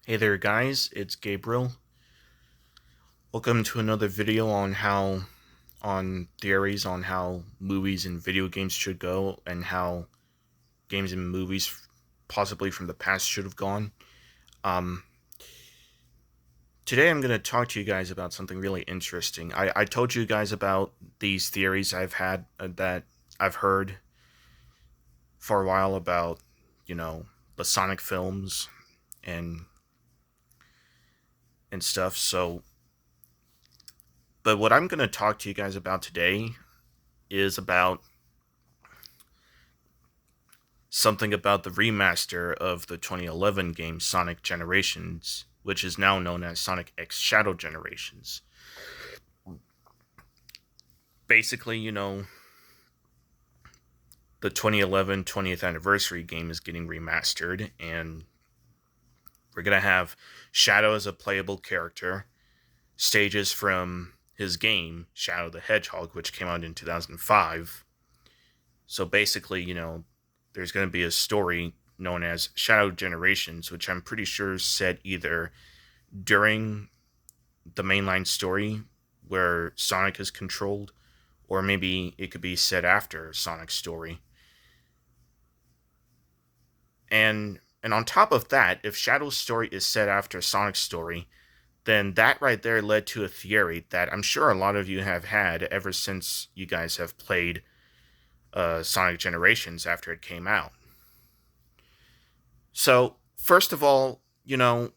Hey there guys, it's Gabriel. Welcome to another video on theories on how movies and video games should go and how games and movies possibly from the past should have gone. Um Today I'm going to talk to you guys about something really interesting. I told you guys about these theories I've had that I've heard for a while about, you know, the Sonic films and stuff. But what I'm going to talk to you guys about today is about something about the remaster of the 2011 game Sonic Generations, which is now known as Sonic X Shadow Generations. Basically, the 2011 20th anniversary game is getting remastered, and we're going to have Shadow as a playable character, stages from his game, Shadow the Hedgehog, which came out in 2005. So basically, there's going to be a story known as Shadow Generations, which I'm pretty sure is set either during the mainline story where Sonic is controlled, or maybe it could be set after Sonic's story. And on top of that, if Shadow's story is set after Sonic's story, then that right there led to a theory that I'm sure a lot of you have had ever since you guys have played Sonic Generations after it came out. So, first of all, I'm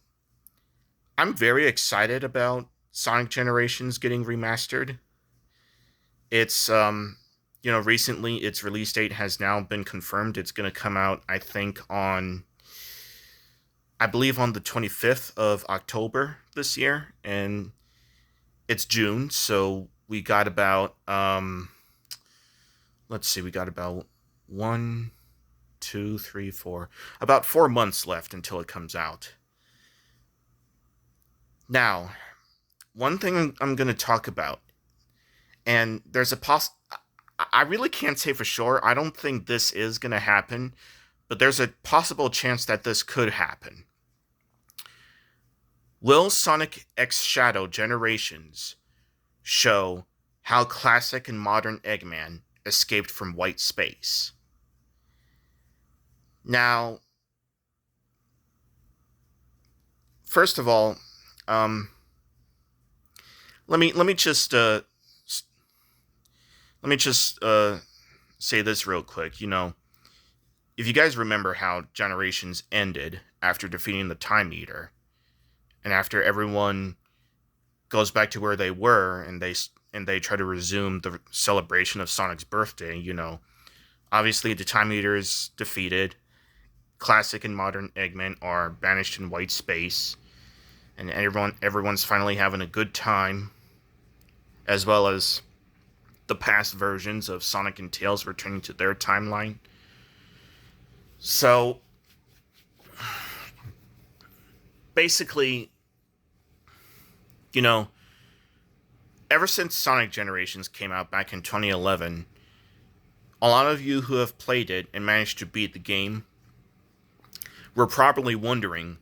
very excited about Sonic Generations getting remastered. It's recently its release date has now been confirmed. It's going to come out, I think, I believe on the 25th of October this year, and it's June, so we got about let's see, we got about 1, 2, 3, 4, about 4 months left until it comes out. Now, one thing I'm going to talk about, and there's I really can't say for sure. I don't think this is going to happen, but there's a possible chance that this could happen. Will Sonic X Shadow Generations show how classic and modern Eggman escaped from white space? Now, first of all, let me just say this real quick. If you guys remember how Generations ended after defeating the Time Eater, and after everyone goes back to where they were, and they try to resume the celebration of Sonic's birthday, obviously the Time Eater is defeated. Classic and modern Eggman are banished in white space, and everyone's finally having a good time, as well as the past versions of Sonic and Tails returning to their timeline. So, basically, ever since Sonic Generations came out back in 2011, a lot of you who have played it and managed to beat the game were probably wondering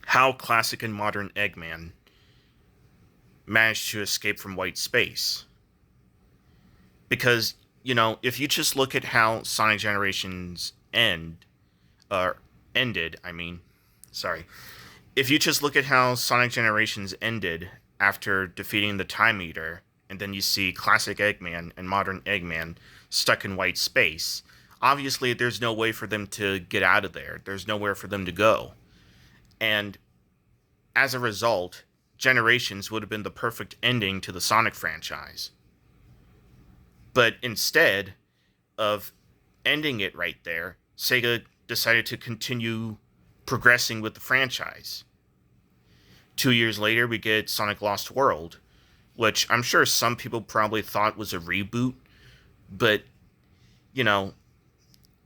how classic and modern Eggman managed to escape from white space. Because, if you just look at how Sonic Generations ended, sorry. If you just look at how Sonic Generations ended after defeating the Time Eater, and then you see classic Eggman and modern Eggman stuck in white space, obviously there's no way for them to get out of there. There's nowhere for them to go. And as a result, Generations would have been the perfect ending to the Sonic franchise. But instead of ending it right there, Sega decided to continue progressing with the franchise. 2 years later, we get Sonic Lost World, which I'm sure some people probably thought was a reboot, but,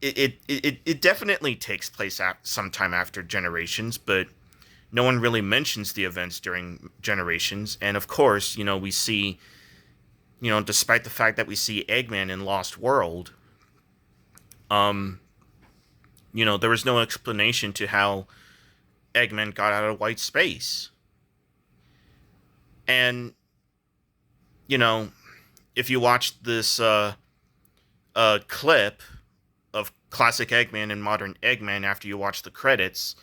it definitely takes place sometime after Generations, but no one really mentions the events during Generations. And of course, we see, despite the fact that we see Eggman in Lost World, there was no explanation to how Eggman got out of white space. And, you know, if you watch this clip of classic Eggman and modern Eggman after you watch the credits,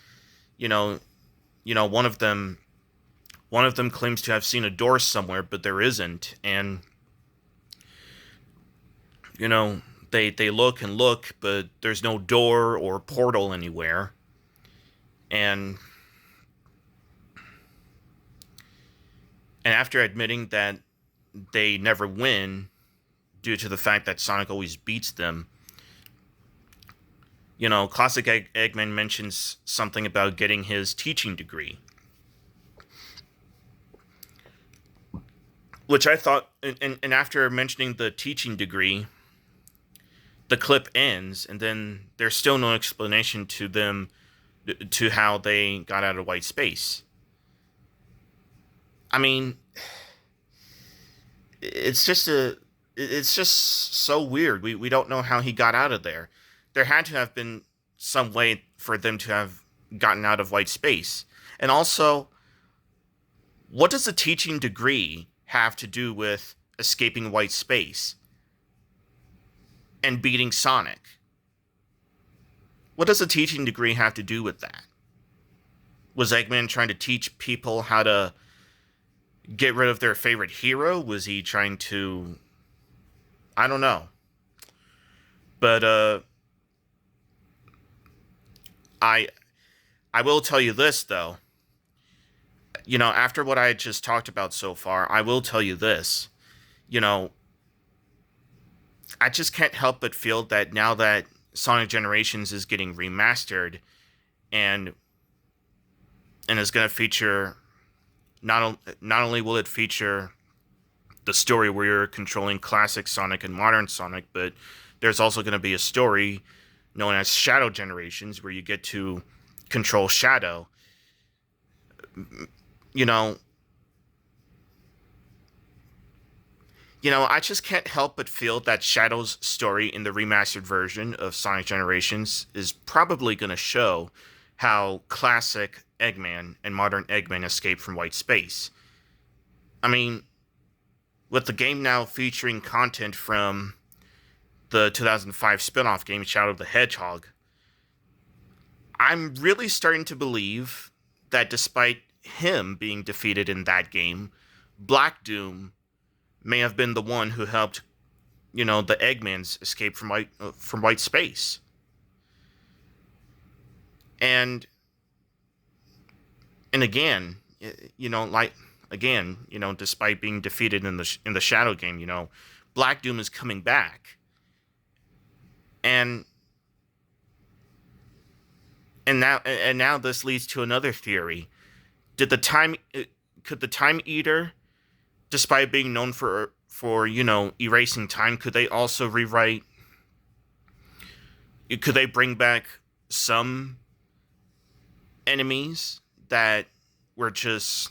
you know, one of them claims to have seen a door somewhere, but there isn't. And, you know, they look and look, but there's no door or portal anywhere. And after admitting that they never win due to the fact that Sonic always beats them, classic Eggman mentions something about getting his teaching degree, which I thought, and after mentioning the teaching degree, the clip ends, and then there's still no explanation to how they got out of white space. I mean, it's just so weird. We don't know how he got out of there. There had to have been some way for them to have gotten out of white space. And also, what does a teaching degree have to do with escaping white space and beating Sonic? What does a teaching degree have to do with that? Was Eggman trying to teach people how to get rid of their favorite hero? Was he trying to... I don't know. But, I will tell you this, though. After what I just talked about so far, I will tell you this. I just can't help but feel that now that Sonic Generations is getting remastered and is going to feature... Not only will it feature the story where you're controlling classic Sonic and modern Sonic, but there's also going to be a story known as Shadow Generations where you get to control Shadow. I just can't help but feel that Shadow's story in the remastered version of Sonic Generations is probably going to show how classic Eggman and modern Eggman escape from white space. I mean, with the game now featuring content from the 2005 spin-off game Shadow the Hedgehog, I'm really starting to believe that despite him being defeated in that game, Black Doom may have been the one who helped, the Eggmans escape from white space. And again, despite being defeated in the Shadow game, Black Doom is coming back, and now this leads to another theory. Could the Time Eater, despite being known for erasing time, could they also rewrite? Could they bring back some enemies that were just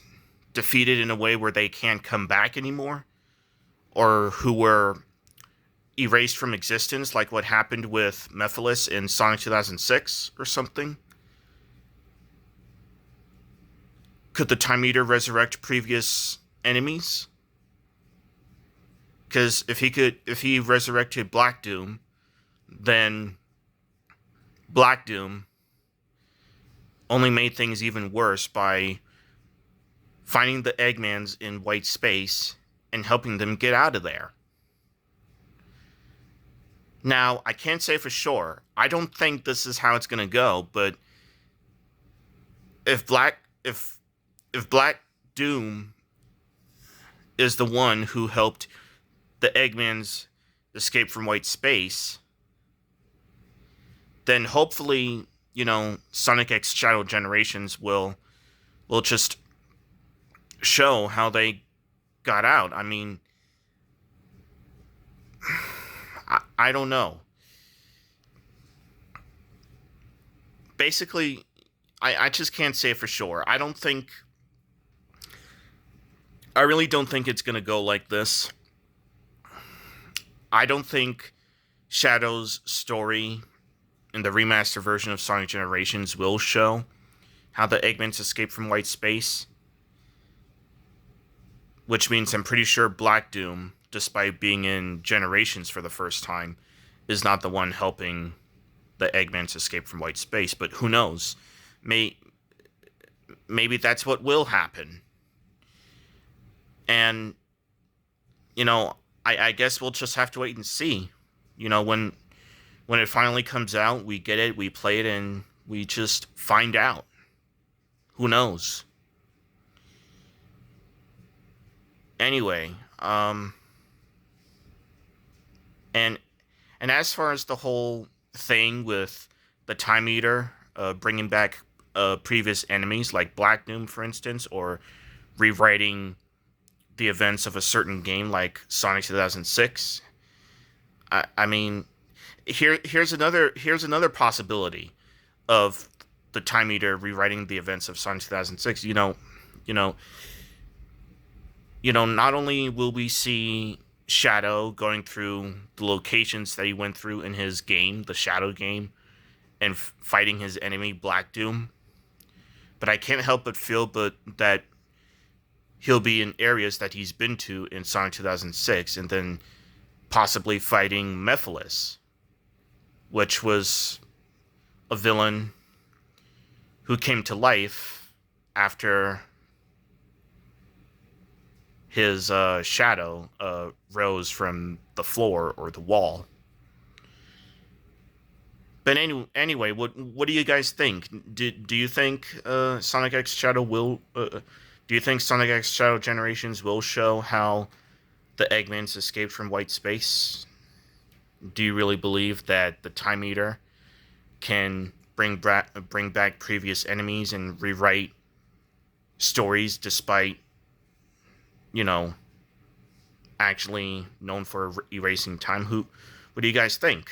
defeated in a way where they can't come back anymore, or who were erased from existence, like what happened with Mephiles in Sonic 2006 or something? Could the Time Eater resurrect previous enemies? Because if he resurrected Black Doom, then Black Doom only made things even worse by finding the Eggmans in white space and helping them get out of there. Now, I can't say for sure. I don't think this is how it's going to go, but if Black Doom is the one who helped the Eggmans escape from white space, then hopefully, Sonic X Shadow Generations will just show how they got out. I mean, I don't know. Basically, I just can't say for sure. I really don't think it's going to go like this. I don't think Shadow's story in the remaster version of Sonic Generations will show how the Eggmans escape from white space, which means I'm pretty sure Black Doom, despite being in Generations for the first time, is not the one helping the Eggmans escape from white space. But who knows? Maybe that's what will happen. And, I guess we'll just have to wait and see. When it finally comes out, we get it, we play it, and we just find out. Who knows? Anyway, and as far as the whole thing with the Time Eater bringing back previous enemies like Black Doom, for instance, or rewriting the events of a certain game like Sonic 2006, I mean, here's another possibility of the Time Eater rewriting the events of Sonic 2006. Not only will we see Shadow going through the locations that he went through in his game, the Shadow game, and fighting his enemy Black Doom, but I can't help but feel that he'll be in areas that he's been to in Sonic 2006, and then possibly fighting Mephiles, which was a villain who came to life after his shadow rose from the floor or the wall. But anyway, what do you guys think? Do you think Sonic X Shadow will? Do you think Sonic X Shadow Generations will show how the Eggmans escaped from white space? Do you really believe that the Time Eater can bring back previous enemies and rewrite stories despite, actually known for erasing time? What do you guys think?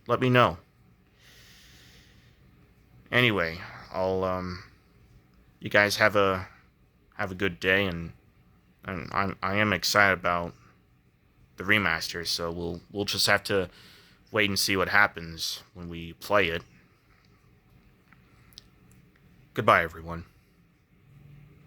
Let me know. Anyway, you guys have a good day, and I am excited about the remaster, so we'll just have to wait and see what happens when we play it. Goodbye, everyone.